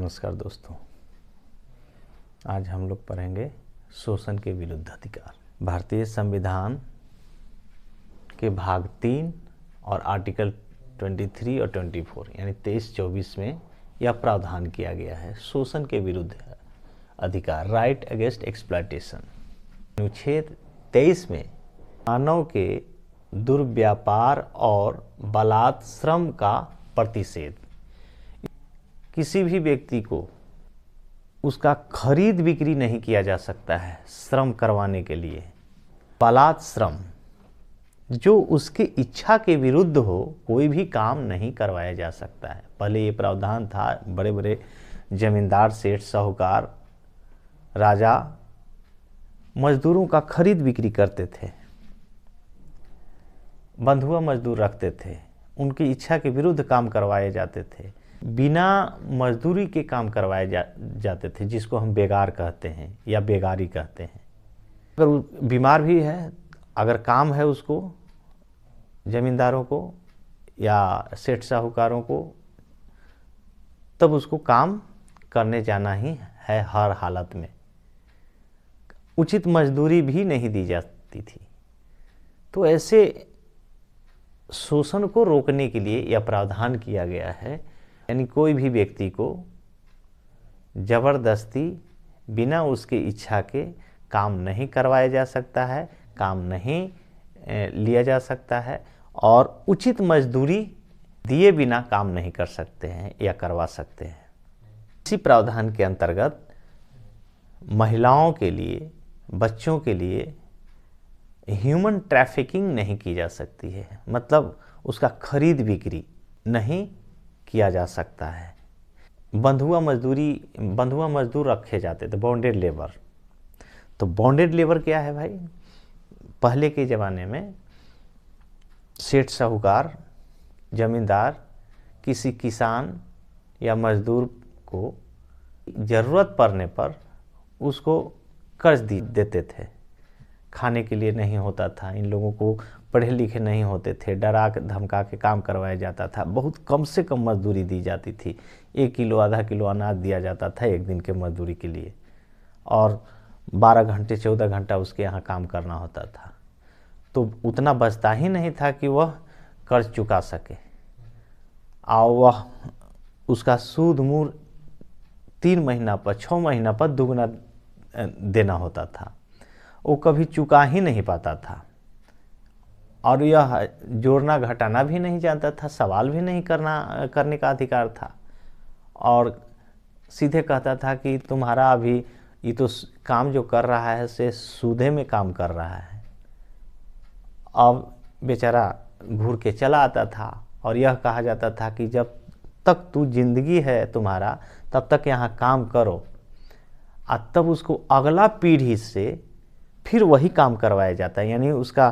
नमस्कार दोस्तों, आज हम लोग पढ़ेंगे शोषण के विरुद्ध अधिकार। भारतीय संविधान के भाग 3 और आर्टिकल 23 और 24 यानी 23-24 में यह प्रावधान किया गया है शोषण के विरुद्ध अधिकार, राइट अगेंस्ट एक्सप्लॉयटेशन। अनुच्छेद 23 में मानव के दुर्व्यापार और बलात् श्रम का प्रतिषेध। किसी भी व्यक्ति को उसका खरीद बिक्री नहीं किया जा सकता है श्रम करवाने के लिए। बलात् श्रम जो उसके इच्छा के विरुद्ध हो, कोई भी काम नहीं करवाया जा सकता है। पहले ये प्रावधान था, बड़े बड़े जमींदार, सेठ, साहूकार, राजा मजदूरों का खरीद बिक्री करते थे, बंधुआ मजदूर रखते थे, उनकी इच्छा के विरुद्ध काम करवाए जाते थे, बिना मजदूरी के काम करवाए जाते थे, जिसको हम बेगार कहते हैं या बेगारी कहते हैं। अगर वो बीमार भी है, अगर काम है उसको, जमींदारों को या सेठ साहूकारों को, तब उसको काम करने जाना ही है हर हालत में। उचित मजदूरी भी नहीं दी जाती थी। तो ऐसे शोषण को रोकने के लिए यह प्रावधान किया गया है, यानी कोई भी व्यक्ति को जबरदस्ती बिना उसके इच्छा के काम नहीं करवाया जा सकता है, काम नहीं लिया जा सकता है और उचित मजदूरी दिए बिना काम नहीं कर सकते हैं या करवा सकते हैं। इसी प्रावधान के अंतर्गत महिलाओं के लिए, बच्चों के लिए ह्यूमन ट्रैफिकिंग नहीं की जा सकती है, मतलब उसका खरीद बिक्री नहीं किया जा सकता है। बंधुआ मजदूर रखे जाते थे, बॉन्डेड लेबर। तो बॉन्डेड लेबर क्या है भाई? पहले के ज़माने में सेठ साहूकार, जमींदार किसी किसान या मजदूर को ज़रूरत पड़ने पर उसको कर्ज देते थे। खाने के लिए नहीं होता था, इन लोगों को पढ़े लिखे नहीं होते थे, डरा धमका के काम करवाया जाता था, बहुत कम से कम मजदूरी दी जाती थी। 1 किलो आधा किलो अनाज दिया जाता था एक दिन के मजदूरी के लिए, और 12 घंटे 14 घंटा उसके यहाँ काम करना होता था। तो उतना बचता ही नहीं था कि वह कर्ज चुका सके, और वह उसका सूद मूर 3 महीना पर 6 महीना पर दुगना देना होता था। वो कभी चुका ही नहीं पाता था, और यह जोड़ना घटाना भी नहीं जानता था, सवाल भी नहीं करने का अधिकार था, और सीधे कहता था कि तुम्हारा अभी ये तो काम जो कर रहा है से सूदे में काम कर रहा है। अब बेचारा घूर के चला आता था, और यह कहा जाता था कि जब तक तू जिंदगी है तुम्हारा तब तक यहाँ काम करो, और तब उसको अगला पीढ़ी से फिर वही काम करवाया जाता है। यानी उसका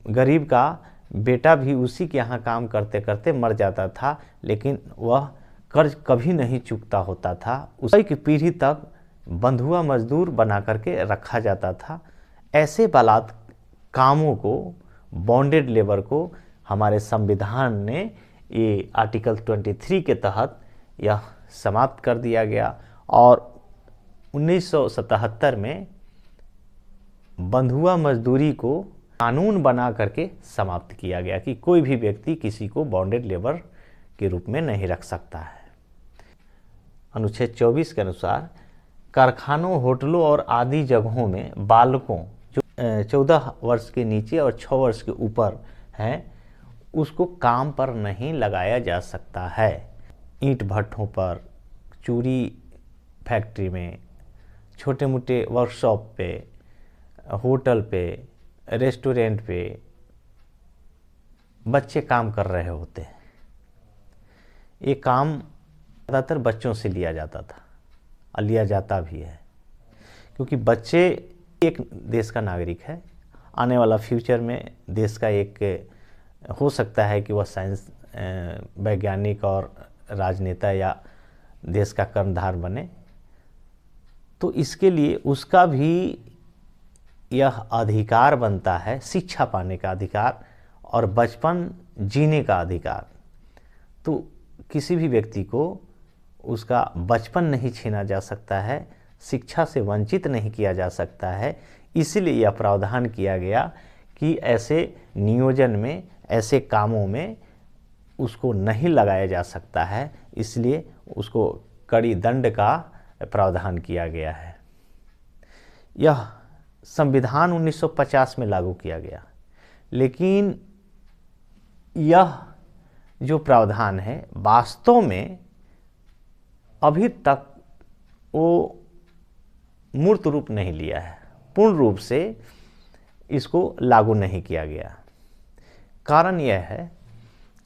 गरीब का बेटा भी उसी के यहाँ काम करते करते मर जाता था, लेकिन वह कर्ज कभी नहीं चुकता होता था। उसी की पीढ़ी तक बंधुआ मजदूर बना करके रखा जाता था। ऐसे बलात् कामों को, बॉन्डेड लेबर को हमारे संविधान ने ये आर्टिकल 23 के तहत यह समाप्त कर दिया गया, और 1977 में बंधुआ मजदूरी को कानून बना करके समाप्त किया गया कि कोई भी व्यक्ति किसी को बॉन्डेड लेबर के रूप में नहीं रख सकता है। अनुच्छेद 24 के अनुसार कारखानों, होटलों और आदि जगहों में बालकों जो 14 वर्ष के नीचे और 6 वर्ष के ऊपर हैं, उसको काम पर नहीं लगाया जा सकता है। ईंट भट्ठों पर, चूड़ी फैक्ट्री में, छोटे मोटे वर्कशॉप पे, होटल पे, रेस्टोरेंट पे बच्चे काम कर रहे होते हैं। ये काम ज़्यादातर बच्चों से लिया जाता था और लिया जाता भी है, क्योंकि बच्चे एक देश का नागरिक है। आने वाला फ्यूचर में देश का एक हो सकता है कि वह साइंस वैज्ञानिक और राजनेता या देश का कर्णधार बने। तो इसके लिए उसका भी यह अधिकार बनता है, शिक्षा पाने का अधिकार और बचपन जीने का अधिकार। तो किसी भी व्यक्ति को उसका बचपन नहीं छीना जा सकता है, शिक्षा से वंचित नहीं किया जा सकता है। इसलिए यह प्रावधान किया गया कि ऐसे नियोजन में, ऐसे कामों में उसको नहीं लगाया जा सकता है, इसलिए उसको कड़ी दंड का प्रावधान किया गया है। यह संविधान 1950 में लागू किया गया, लेकिन यह जो प्रावधान है वास्तव में अभी तक वो मूर्त रूप नहीं लिया है, पूर्ण रूप से इसको लागू नहीं किया गया। कारण यह है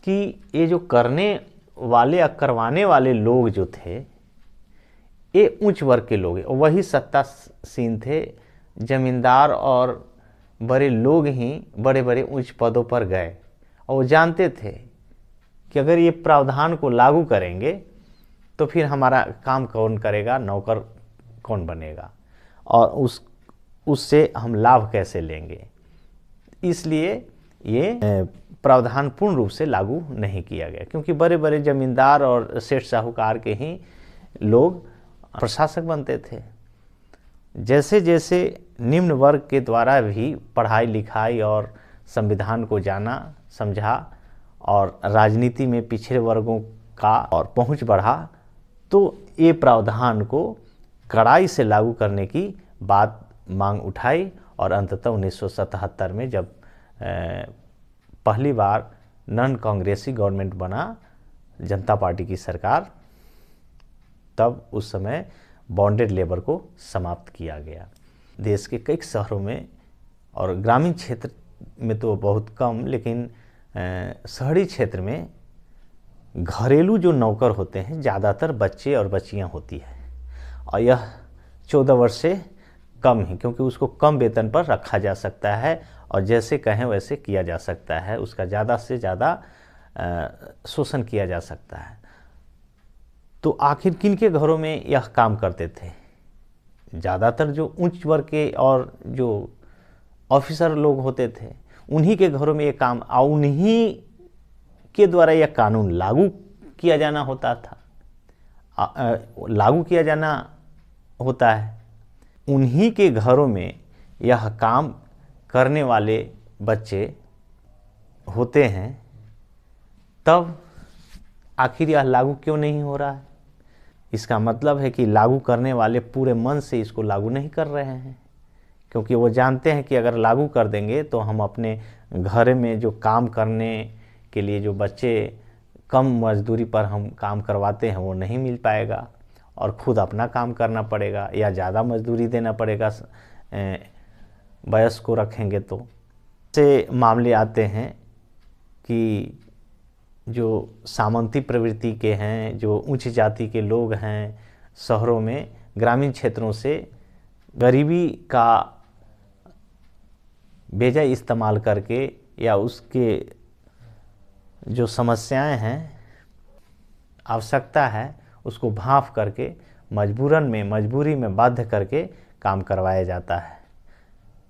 कि ये जो करने वाले या करवाने वाले लोग जो थे ये उच्च वर्ग के लोग हैं, वही सत्तासीन थे। जमींदार और बड़े लोग ही बड़े बड़े उच्च पदों पर गए और वो जानते थे कि अगर ये प्रावधान को लागू करेंगे तो फिर हमारा काम कौन करेगा, नौकर कौन बनेगा और उससे हम लाभ कैसे लेंगे। इसलिए ये प्रावधान पूर्ण रूप से लागू नहीं किया गया, क्योंकि बड़े बड़े जमींदार और सेठ साहूकार के ही लोग प्रशासक बनते थे। जैसे जैसे निम्न वर्ग के द्वारा भी पढ़ाई लिखाई और संविधान को जाना समझा और राजनीति में पिछड़े वर्गों का और पहुंच बढ़ा, तो ये प्रावधान को कड़ाई से लागू करने की बात मांग उठाई और अंततः 1977 में जब पहली बार नॉन कांग्रेसी गवर्नमेंट बना, जनता पार्टी की सरकार, तब उस समय बॉन्डेड लेबर को समाप्त किया गया। देश के कई शहरों में और ग्रामीण क्षेत्र में तो बहुत कम, लेकिन शहरी क्षेत्र में घरेलू जो नौकर होते हैं ज़्यादातर बच्चे और बच्चियां होती है, और यह 14 वर्ष से कम ही, क्योंकि उसको कम वेतन पर रखा जा सकता है और जैसे कहें वैसे किया जा सकता है, उसका ज़्यादा से ज़्यादा शोषण किया जा सकता है। तो आखिर किन के घरों में यह काम करते थे? ज़्यादातर जो उच्च वर्ग के और जो ऑफिसर लोग होते थे उन्हीं के घरों में ये काम, और उन्हीं के द्वारा यह कानून लागू किया जाना होता था, लागू किया जाना होता है। उन्हीं के घरों में यह काम करने वाले बच्चे होते हैं, तब आखिर यह लागू क्यों नहीं हो रहा है? इसका मतलब है कि लागू करने वाले पूरे मन से इसको लागू नहीं कर रहे हैं, क्योंकि वो जानते हैं कि अगर लागू कर देंगे तो हम अपने घर में जो काम करने के लिए जो बच्चे कम मजदूरी पर हम काम करवाते हैं वो नहीं मिल पाएगा और ख़ुद अपना काम करना पड़ेगा या ज़्यादा मजदूरी देना पड़ेगा वयस्क को रखेंगे। तो से मामले आते हैं कि जो सामंती प्रवृत्ति के हैं, जो उच्च जाति के लोग हैं, शहरों में ग्रामीण क्षेत्रों से गरीबी का बेजा इस्तेमाल करके या उसके जो समस्याएं हैं, आवश्यकता है, उसको भांप करके मजबूरन में, मजबूरी में बाध्य करके काम करवाया जाता है,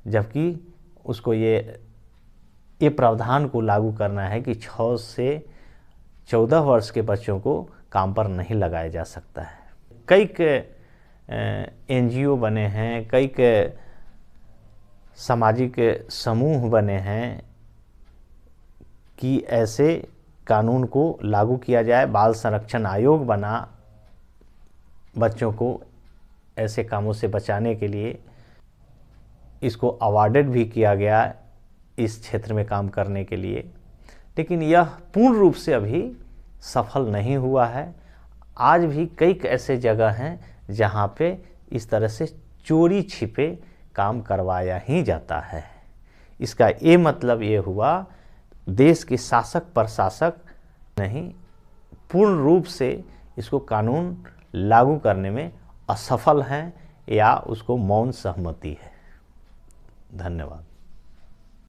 जबकि उसको ये प्रावधान को लागू करना है कि 6 से 14 वर्ष के बच्चों को काम पर नहीं लगाया जा सकता है। कई NGO बने हैं, कई सामाजिक समूह बने हैं कि ऐसे कानून को लागू किया जाए। बाल संरक्षण आयोग बना बच्चों को ऐसे कामों से बचाने के लिए, इसको अवार्डेड भी किया गया इस क्षेत्र में काम करने के लिए, लेकिन यह पूर्ण रूप से अभी सफल नहीं हुआ है। आज भी कई ऐसे जगह हैं जहाँ पे इस तरह से चोरी छिपे काम करवाया ही जाता है। इसका ये मतलब ये हुआ देश के शासक प्रशासक नहीं पूर्ण रूप से इसको कानून लागू करने में असफल हैं या उसको मौन सहमति है। धन्यवाद।